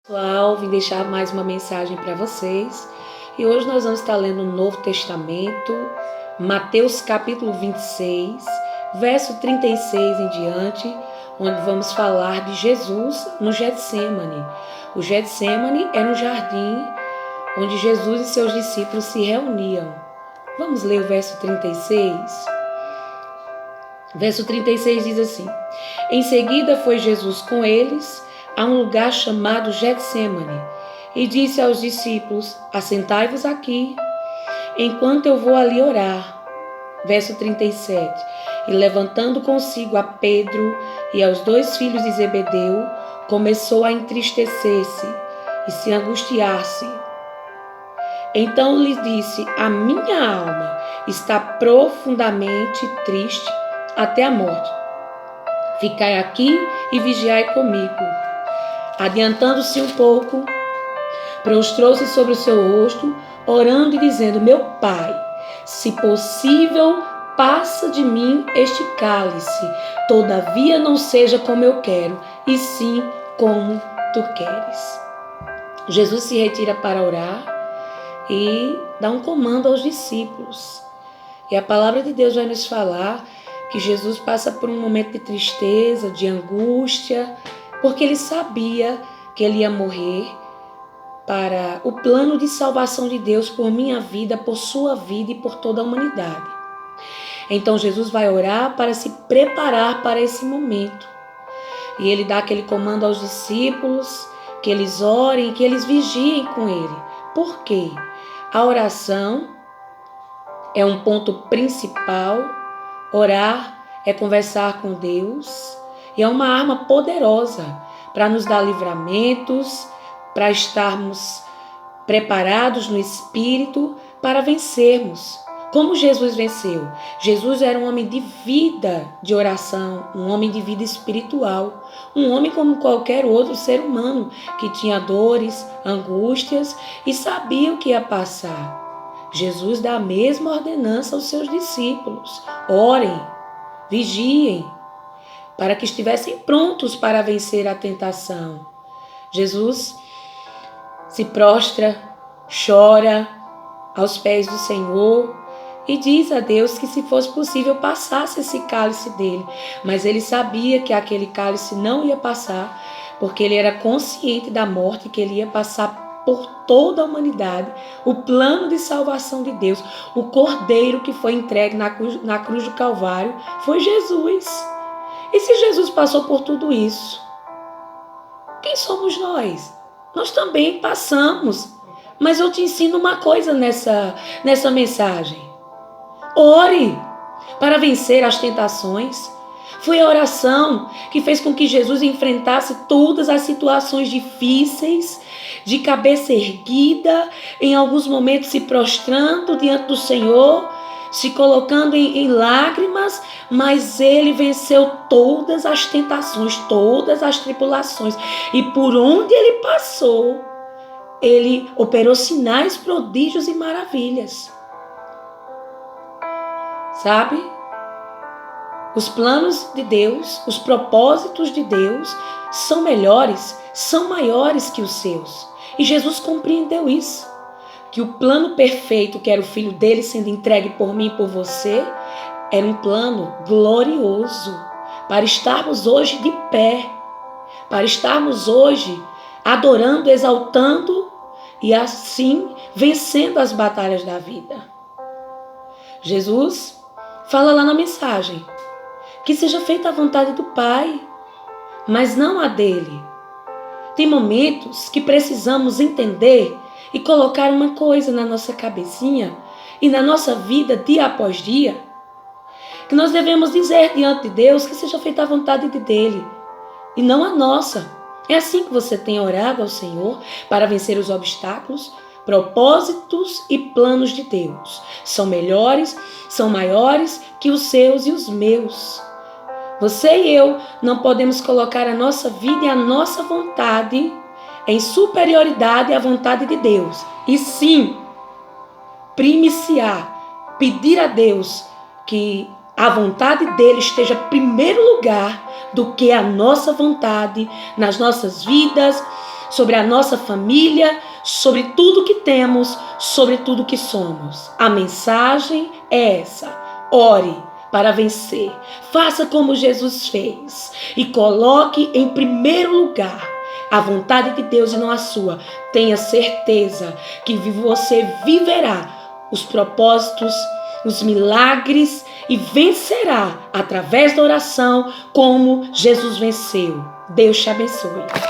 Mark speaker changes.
Speaker 1: Pessoal, vim deixar mais uma mensagem para vocês e hoje nós vamos estar lendo o Novo Testamento, Mateus capítulo 26, verso 36 em diante, onde vamos falar de Jesus no Getsêmani. O Getsêmani era um jardim onde Jesus e seus discípulos se reuniam. Vamos ler o verso 36? Verso 36 diz assim: Em seguida foi Jesus com eles a um lugar chamado Getsêmani e disse aos discípulos: Assentai-vos aqui, enquanto eu vou ali orar. Verso 37. E levantando consigo a Pedro e aos 2 filhos de Zebedeu, começou a entristecer-se e se angustiar-se. Então lhe disse: A minha alma está profundamente triste até a morte. Ficai aqui e vigiai comigo. Adiantando-se um pouco, prostrou-se sobre o seu rosto, orando e dizendo: Meu Pai, se possível, passa de mim este cálice, todavia não seja como eu quero, e sim como tu queres. Jesus se retira para orar e dá um comando aos discípulos. E a palavra de Deus vai nos falar que Jesus passa por um momento de tristeza, de angústia, porque ele sabia que ele ia morrer para o plano de salvação de Deus por minha vida, por sua vida e por toda a humanidade. Então Jesus vai orar para se preparar para esse momento. E ele dá aquele comando aos discípulos, que eles orem, que eles vigiem com ele. Por quê? A oração é um ponto principal. Orar é conversar com Deus e é uma arma poderosa para nos dar livramentos, para estarmos preparados no Espírito para vencermos. Como Jesus venceu? Jesus era um homem de vida de oração, um homem de vida espiritual, um homem como qualquer outro ser humano que tinha dores, angústias e sabia o que ia passar. Jesus dá a mesma ordenança aos seus discípulos: orem, vigiem, para que estivessem prontos para vencer a tentação. Jesus se prostra, chora aos pés do Senhor e diz a Deus que, se fosse possível, passasse esse cálice dele. Mas ele sabia que aquele cálice não ia passar, porque ele era consciente da morte que ele ia passar por toda a humanidade. O plano de salvação de Deus, o cordeiro que foi entregue na cruz do Calvário, foi Jesus. E se Jesus passou por tudo isso, quem somos nós? Nós também passamos. Mas eu te ensino uma coisa nessa mensagem. Ore para vencer as tentações. Foi a oração que fez com que Jesus enfrentasse todas as situações difíceis, de cabeça erguida, em alguns momentos se prostrando diante do Senhor, se colocando em lágrimas, mas ele venceu todas as tentações, todas as tribulações. E por onde ele passou, ele operou sinais, prodígios e maravilhas. Sabe? Os planos de Deus, os propósitos de Deus são melhores, são maiores que os seus. E Jesus compreendeu isso. Que o plano perfeito, que era o filho dele sendo entregue por mim e por você, era um plano glorioso para estarmos hoje de pé, para estarmos hoje adorando, exaltando e assim vencendo as batalhas da vida. Jesus fala lá na mensagem que seja feita a vontade do Pai, mas não a dele. Tem momentos que precisamos entender e colocar uma coisa na nossa cabecinha e na nossa vida dia após dia, que nós devemos dizer diante de Deus que seja feita a vontade dele e não a nossa. É assim que você tem orado ao Senhor para vencer os obstáculos. Propósitos e planos de Deus são melhores, são maiores que os seus e os meus. Você e eu não podemos colocar a nossa vida e a nossa vontade em superioridade à vontade de Deus. E sim, primiciar, pedir a Deus que a vontade dele esteja em primeiro lugar do que a nossa vontade nas nossas vidas, sobre a nossa família, sobre tudo que temos, sobre tudo que somos. A mensagem é essa: ore para vencer. Faça como Jesus fez e coloque em primeiro lugar a vontade de Deus e não a sua. Tenha certeza que você viverá os propósitos, os milagres e vencerá através da oração como Jesus venceu. Deus te abençoe.